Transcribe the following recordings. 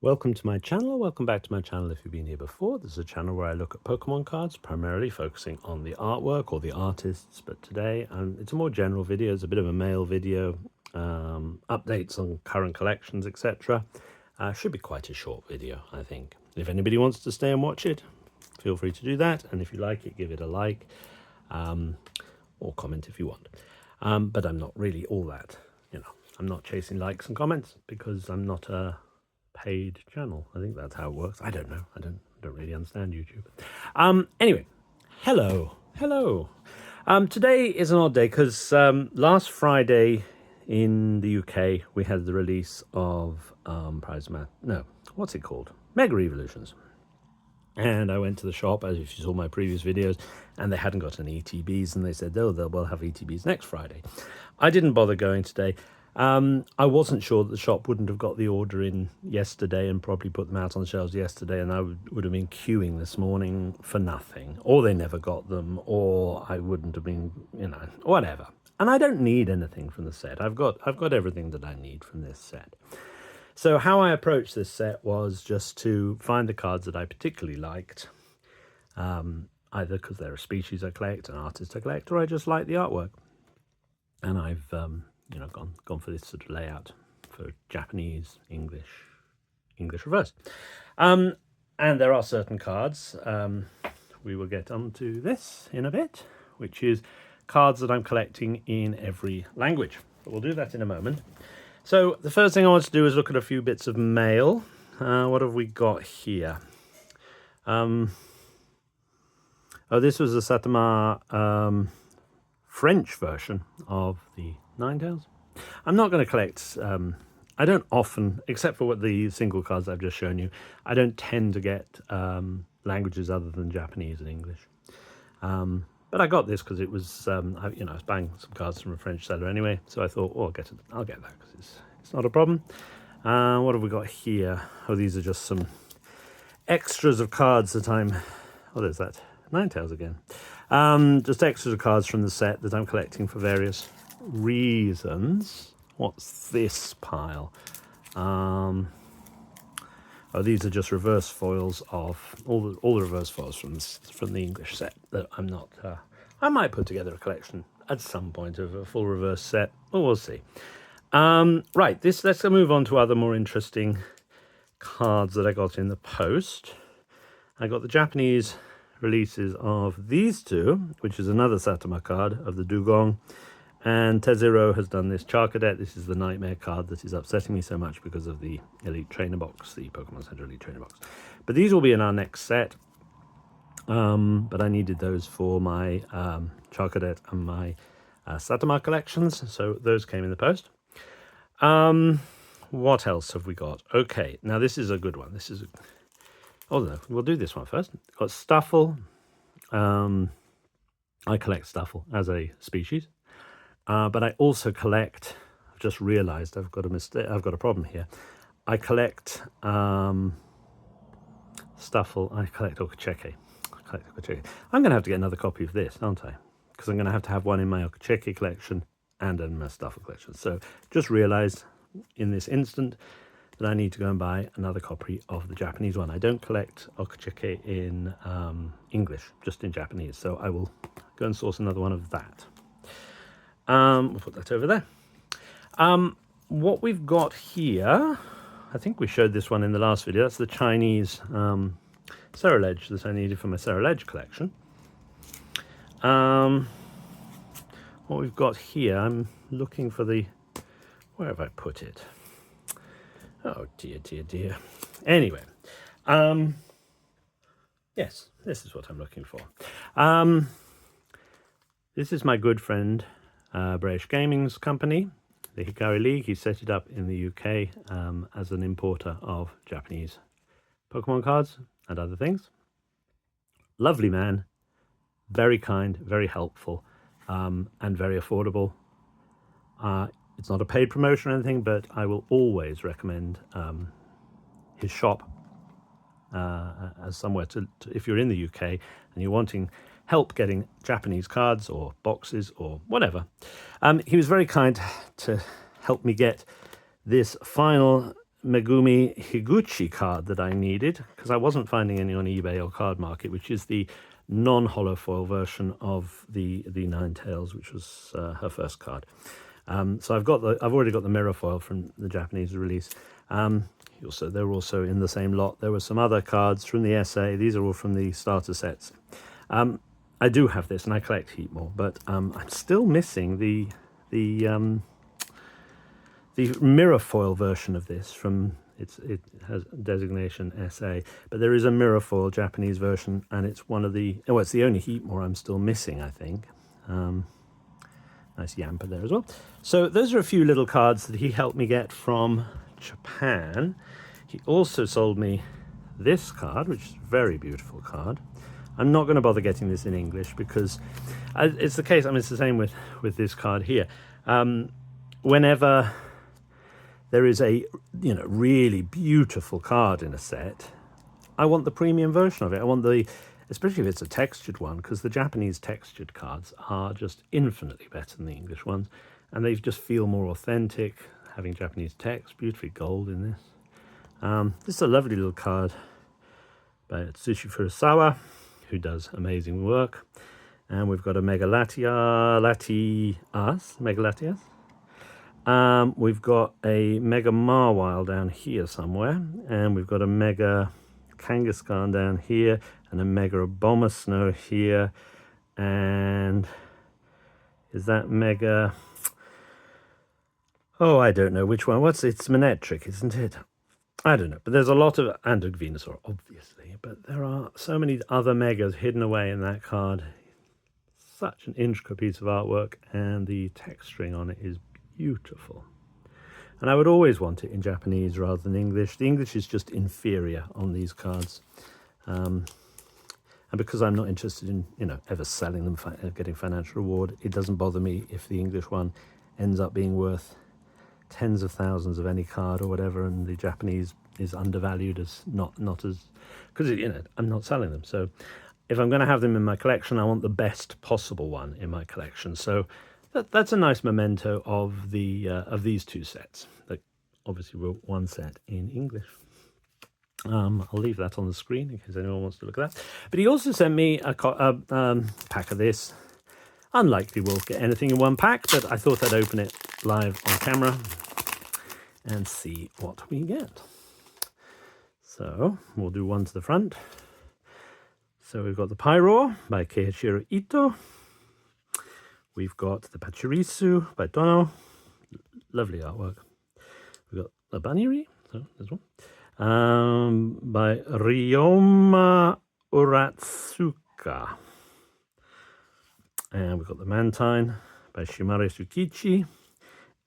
Welcome to my channel, or welcome back to my channel if you've been here before. This is a channel where I look at Pokemon cards, primarily focusing on the artwork or the artists, but today it's a more general video. It's a bit of a mail video, updates on current collections, etc. Should be quite a short video, I think. If anybody wants to stay and watch it, feel free to do that, and if you like it, give it a like, or comment if you want. But I'm not really all that, I'm not chasing likes and comments because I'm not a paid channel. I think that's how it works. I don't know. I don't really understand YouTube. Anyway, hello. Today is an odd day because last Friday in the UK we had the release of what's it called? Mega Evolutions. And I went to the shop, as if you saw my previous videos, and they hadn't got any ETBs, and they said, oh, they'll have ETBs next Friday. I didn't bother going today. I wasn't sure that the shop wouldn't have got the order in yesterday and probably put them out on the shelves yesterday, and I would have been queuing this morning for nothing, or they never got them, or I wouldn't have been, whatever. And I don't need anything from the set. I've got everything that I need from this set. So how I approached this set was just to find the cards that I particularly liked, either because they're a species I collect, an artist I collect, or I just like the artwork. And I've gone for this sort of layout for Japanese, English reverse. And there are certain cards, we will get onto this in a bit, which is cards that I'm collecting in every language. But we'll do that in a moment. So the first thing I want to do is look at a few bits of mail. What have we got here? This was the Satama French version of the Ninetales. I'm not going to collect, I don't often, except for what the single cards I've just shown you, I don't tend to get languages other than Japanese and English. But I got this because it was, I was buying some cards from a French seller anyway, so I thought, oh, I'll get that because it's not a problem. What have we got here? Oh, these are just some extras of cards that there's that, Ninetales again. Just extras of cards from the set that I'm collecting for various reasons. What's this pile? These are just reverse foils of all the reverse foils from the English set that I'm not. I might put together a collection at some point of a full reverse set, but we'll see. Right, let's move on to other more interesting cards that I got in the post. I got the Japanese releases of these two, which is another Satama card of the Dugong, and Tezero has done this Charcadet. This is the nightmare card that is upsetting me so much because of the Elite Trainer box, the Pokemon Center Elite Trainer box. But these will be in our next set, but I needed those for my Charcadet and my Satama collections, so those came in the post. What else have we got? Okay, now this is a good one. Oh no, we'll do this one first. Got Stuffle. I collect Stuffle as a species, but I also collect. I've just realised I've got a mistake. I've got a problem here. I collect Stuffle. I collect Okacheke. I'm going to have to get another copy of this, aren't I? Because I'm going to have one in my Okacheke collection and in my Stuffle collection. So just realised in this instant that I need to go and buy another copy of the Japanese one. I don't collect Okacheke in English, just in Japanese. So I will go and source another one of that. We'll put that over there. What we've got here, I think we showed this one in the last video. That's the Chinese Ceruledge that I needed for my Ceruledge collection. What we've got here, I'm looking for where have I put it? Oh dear. Anyway, yes, this is what I'm looking for. This is my good friend British Gaming's company, the Hikari League. He set it up in the UK as an importer of Japanese Pokemon cards and other things. Lovely man, very kind, very helpful, and very affordable. It's not a paid promotion or anything, but I will always recommend his shop as somewhere to if you're in the UK and you're wanting help getting Japanese cards or boxes or whatever. He was very kind to help me get this final Megumi Higuchi card that I needed, because I wasn't finding any on eBay or Card Market, which is the non-hollow foil version of the Ninetales, which was her first card. So I've already got the mirror foil from the Japanese release. They're also in the same lot. There were some other cards from the SA. These are all from the starter sets. I do have this, and I collect Heatmore, but I'm still missing the mirror foil version of this. It has designation SA, but there is a mirror foil Japanese version, and it's it's the only Heatmore I'm still missing, I think. Nice Yamper there as well. So those are a few little cards that he helped me get from Japan. He also sold me this card, which is a very beautiful card. I'm not going to bother getting this in English because it's the case. I mean, it's the same with this card here. Whenever there is a really beautiful card in a set, I want the premium version of it. I want especially if it's a textured one, because the Japanese textured cards are just infinitely better than the English ones, and they just feel more authentic, having Japanese text, beautifully gold in this. This is a lovely little card by Tsushi Furusawa, who does amazing work. And we've got a Megalatias. We've got a Mega Marwile down here somewhere, and we've got a Mega Kangaskhan down here, and a Mega Abomasnow here, and is that Mega... Oh, I don't know which one. It's Manectric, isn't it? I don't know, but there's a lot of... And a Venusaur, obviously, but there are so many other Megas hidden away in that card. Such an intricate piece of artwork, and the texturing on it is beautiful. And I would always want it in Japanese rather than English. The English is just inferior on these cards. And because I'm not interested in, ever selling them, getting financial reward, it doesn't bother me if the English one ends up being worth tens of thousands of any card or whatever, and the Japanese is undervalued as not as... Because, I'm not selling them. So if I'm going to have them in my collection, I want the best possible one in my collection. So that's a nice memento of these two sets. That obviously were one set in English. I'll leave that on the screen in case anyone wants to look at that. But he also sent me a pack of this. Unlikely we'll get anything in one pack, but I thought I'd open it live on camera and see what we get. So we'll do one to the front. So we've got the Pyroar by Keihachiro Ito. We've got the Pachirisu by Dono. Lovely artwork. We've got the Baniri. So there's one. By Ryoma Uratsuka. And we've got the Mantine by Shimare Tsukichi.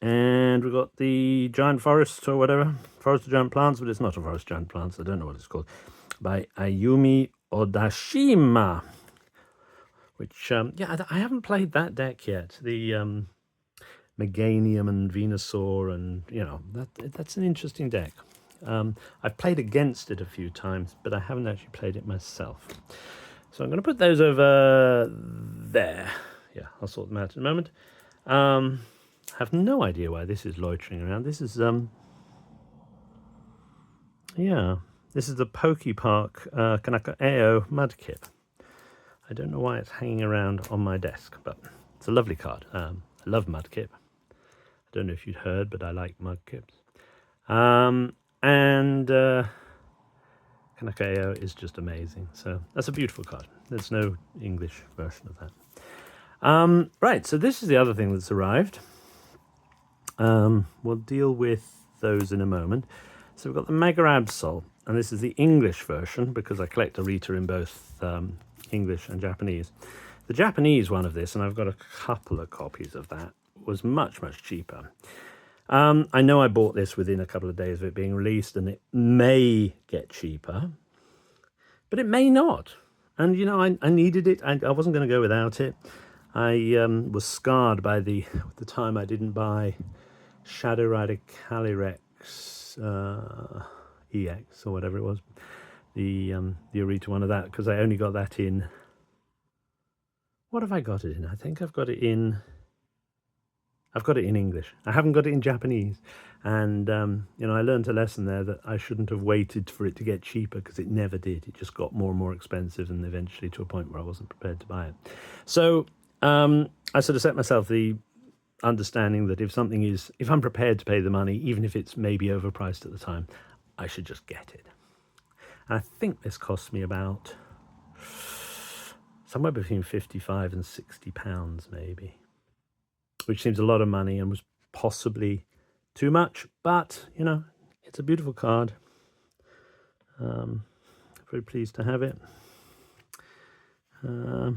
And we've got the Giant Forest or whatever. Forest of Giant Plants, but it's not a Forest of Giant Plants. I don't know what it's called. By Ayumi Odashima. Which, I haven't played that deck yet. The Meganium and Venusaur, and, that's an interesting deck. I've played against it a few times, but I haven't actually played it myself. So I'm going to put those over there. Yeah, I'll sort them out in a moment. I have no idea why this is loitering around. This is, this is the Pokepark Kanaka AO Mudkip. I don't know why it's hanging around on my desk, but it's a lovely card. I love Mudkip. I don't know if you'd heard, but I like Mudkips. And Kanaka AO is just amazing. So that's a beautiful card. There's no English version of that. Right, so this is the other thing that's arrived. We'll deal with those in a moment. So we've got the Mega Absol, and this is the English version because I collect a Rita in both English and Japanese. The Japanese one of this, and I've got a couple of copies of that, was much, much cheaper. I know I bought this within a couple of days of it being released, and it may get cheaper, but it may not. And, I needed it. I wasn't going to go without it. I was scarred by the time I didn't buy Shadow Rider Calyrex EX or whatever it was, the Arita one of that, because I only got that in... What have I got it in? I think I've got it in I've got it in English. I haven't got it in Japanese. And, you know, I learned a lesson there that I shouldn't have waited for it to get cheaper, because it never did. It just got more and more expensive, and eventually to a point where I wasn't prepared to buy it. So I sort of set myself the understanding that if I'm prepared to pay the money, even if it's maybe overpriced at the time, I should just get it. And I think this cost me about somewhere between 55 and 60 pounds maybe, which seems a lot of money and was possibly too much, but you know, it's a beautiful card. Very pleased to have it. I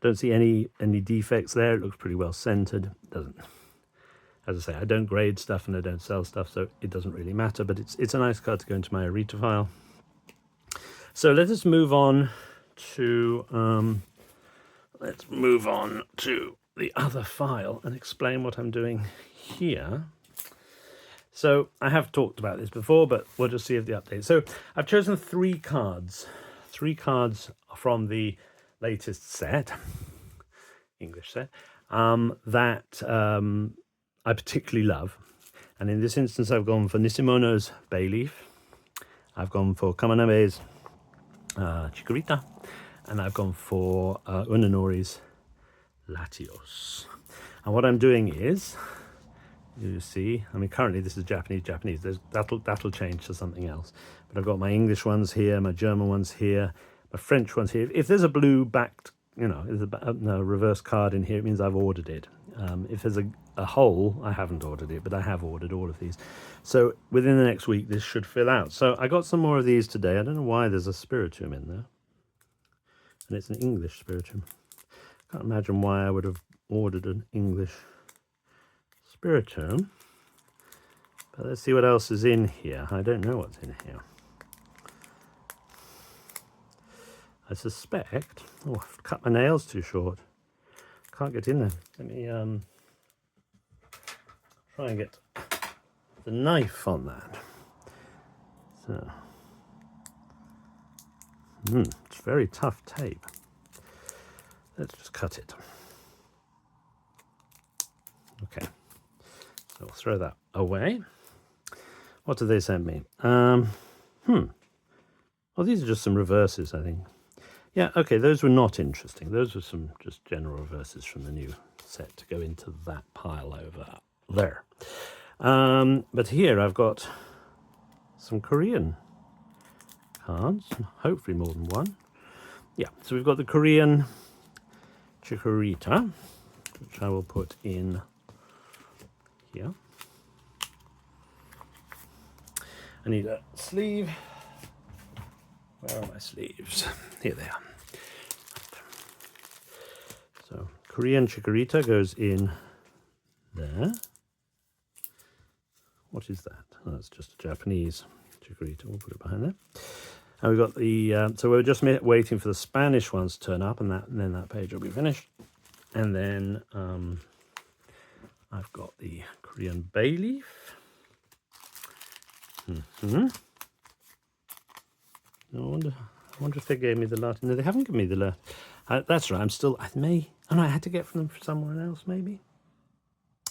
don't see any defects there. It looks pretty well centered. Doesn't, as I say, I don't grade stuff and I don't sell stuff, so it doesn't really matter, but it's a nice card to go into my Arita file. So let us move on to the other file and explain what I'm doing here. So I have talked about this before, but we'll just see if the update. So I've chosen three cards from the latest set, English set, that I particularly love. And in this instance, I've gone for Nisimono's Bayleaf, I've gone for Kamanabe's Chikorita, and I've gone for Unanori's Latios. And what I'm doing is, you see, I mean, currently this is Japanese. That'll change to something else. But I've got my English ones here, my German ones here, my French ones here. If there's a blue backed, you know, there's a reverse card in here, it means I've ordered it. If there's a hole, I haven't ordered it, but I have ordered all of these. So within the next week, this should fill out. So I got some more of these today. I don't know why there's a Spiritomb in there. And it's an English Spiritomb. Can't imagine why I would have ordered an English Spiritomb. But let's see what else is in here. I don't know what's in here. I suspect... Oh, I've cut my nails too short. Can't get in there. Let me try and get the knife on that. So, it's very tough tape. Let's just cut it. Okay, so we'll throw that away. What did they send me? Well, these are just some reverses, I think. Yeah, okay, those were not interesting. Those were some just general reverses from the new set to go into that pile over there. But here I've got some Korean cards, hopefully more than one. Yeah, so we've got the Korean Chikorita, which I will put in here. I need a sleeve. Where are my sleeves? Here they are. So Korean Chikorita goes in there. What is that? Oh, that's just a Japanese Chikorita. We'll put it behind there. And we've got the, so we're just waiting for the Spanish ones to turn up, and then that page will be finished. And then I've got the Korean Bayleaf. I wonder if they gave me the last. No, they haven't given me the last. That's right. I had to get from them from somewhere else, maybe.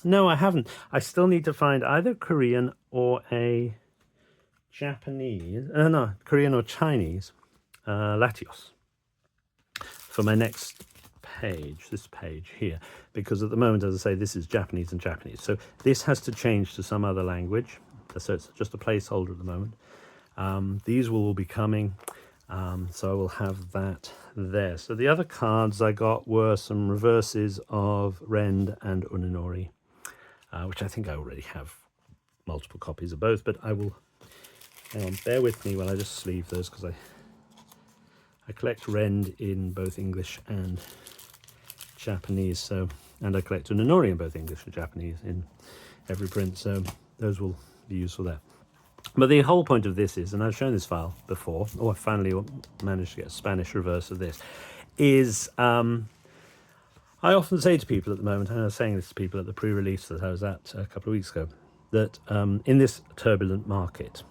No, I haven't. I still need to find either Korean or a Japanese. No, Korean or Chinese Latios for my next page, this page here, because at the moment, as I say, this is Japanese and Japanese. So this has to change to some other language. So it's just a placeholder at the moment. These will all be coming, so I will have that there. So the other cards I got were some reverses of Rend and Unanori, which I think I already have multiple copies of both, but I will, hang on, bear with me while I just sleeve those, because I collect Rend in both English and Japanese, so, and I collect Unanori in both English and Japanese in every print, so those will be useful there. But the whole point of this is, and I've shown this file before, I finally managed to get a Spanish reverse of this, is I often say to people at the moment, and I was saying this to people at the pre-release that I was at a couple of weeks ago, that in this turbulent market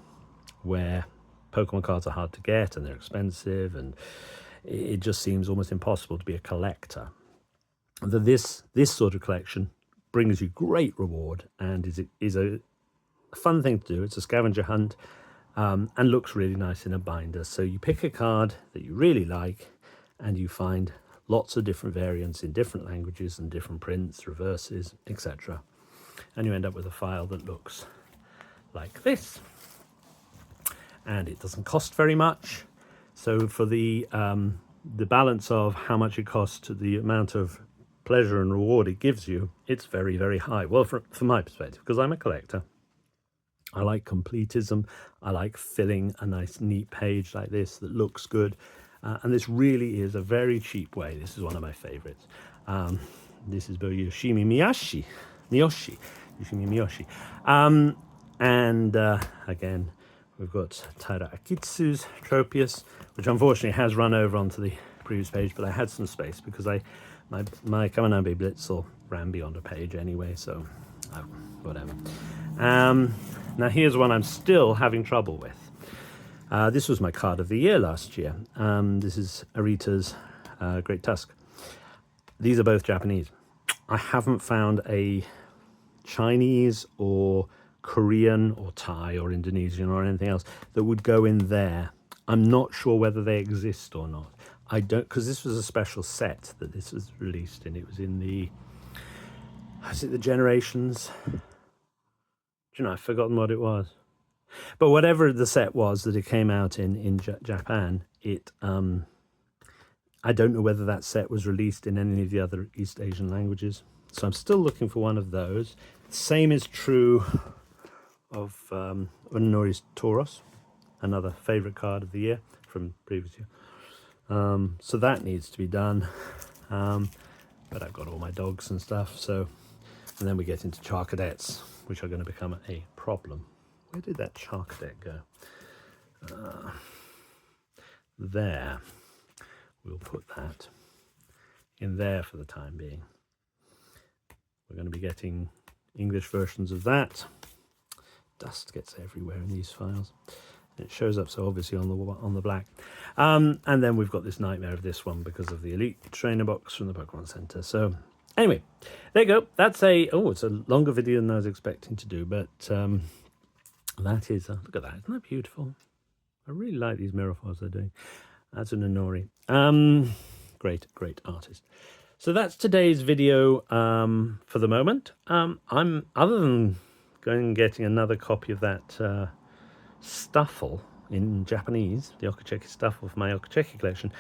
where Pokemon cards are hard to get and they're expensive and it just seems almost impossible to be a collector, that this sort of collection brings you great reward and is a fun thing to do. It's a scavenger hunt, and looks really nice in a binder. So you pick a card that you really like and you find lots of different variants in different languages and different prints, reverses, etc. And you end up with a file that looks like this. And it doesn't cost very much. So for the balance of how much it costs to the amount of pleasure and reward it gives you, it's very, very high. Well, from my perspective, because I'm a collector, I like completism. I like filling a nice, neat page like this that looks good. And this really is a very cheap way. This is one of my favorites. This is by Yoshimi Miyoshi. Yoshimi Miyoshi. And again, we've got Taira Akitsu's Tropius, which unfortunately has run over onto the previous page, but I had some space because my Kamanabe Blitzel ran beyond a page anyway, so whatever. Now here's one I'm still having trouble with. This was my card of the year last year. This is Arita's Great Tusk. These are both Japanese. I haven't found a Chinese or Korean or Thai or Indonesian or anything else that would go in there. I'm not sure whether they exist or not. I don't, because this was a special set that this was released in. It was in the, is it the Generations? Do you know, I've forgotten what it was. But whatever the set was that it came out in Japan, it I don't know whether that set was released in any of the other East Asian languages. So I'm still looking for one of those. Same is true of Unori's Tauros, another favourite card of the year from previous year. So that needs to be done. But I've got all my dogs and stuff. So, and then we get into Charcadets, which are going to become a problem. Where did that Charcadet go? There. We'll put that in there for the time being. We're going to be getting English versions of that. Dust gets everywhere in these files. It shows up so obviously on the black. And then we've got this nightmare of this one because of the Elite Trainer box from the Pokemon Center. So anyway, there you go. That's it's a longer video than I was expecting to do, but that is, look at that. Isn't that beautiful? I really like these mirror files they're doing. That's an Inori. Great artist. So that's today's video for the moment. I'm, other than going and getting another copy of that Stuffle in Japanese, the Okacheki Stuffle for my Okacheki collection,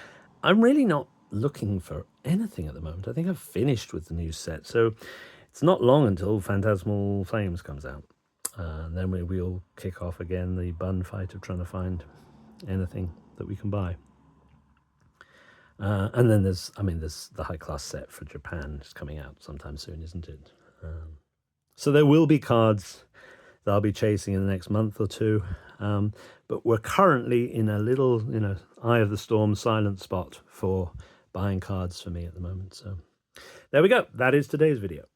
I'm really not looking for anything at the moment. I think I've finished with the new set. So it's not long until Phantasmal Flames comes out. And then we'll kick off again the bun fight of trying to find anything that we can buy. And then there's the high class set for Japan. It's coming out sometime soon, isn't it? So there will be cards that I'll be chasing in the next month or two. But we're currently in a little, eye of the storm silent spot for buying cards for me at the moment. So there we go. That is today's video.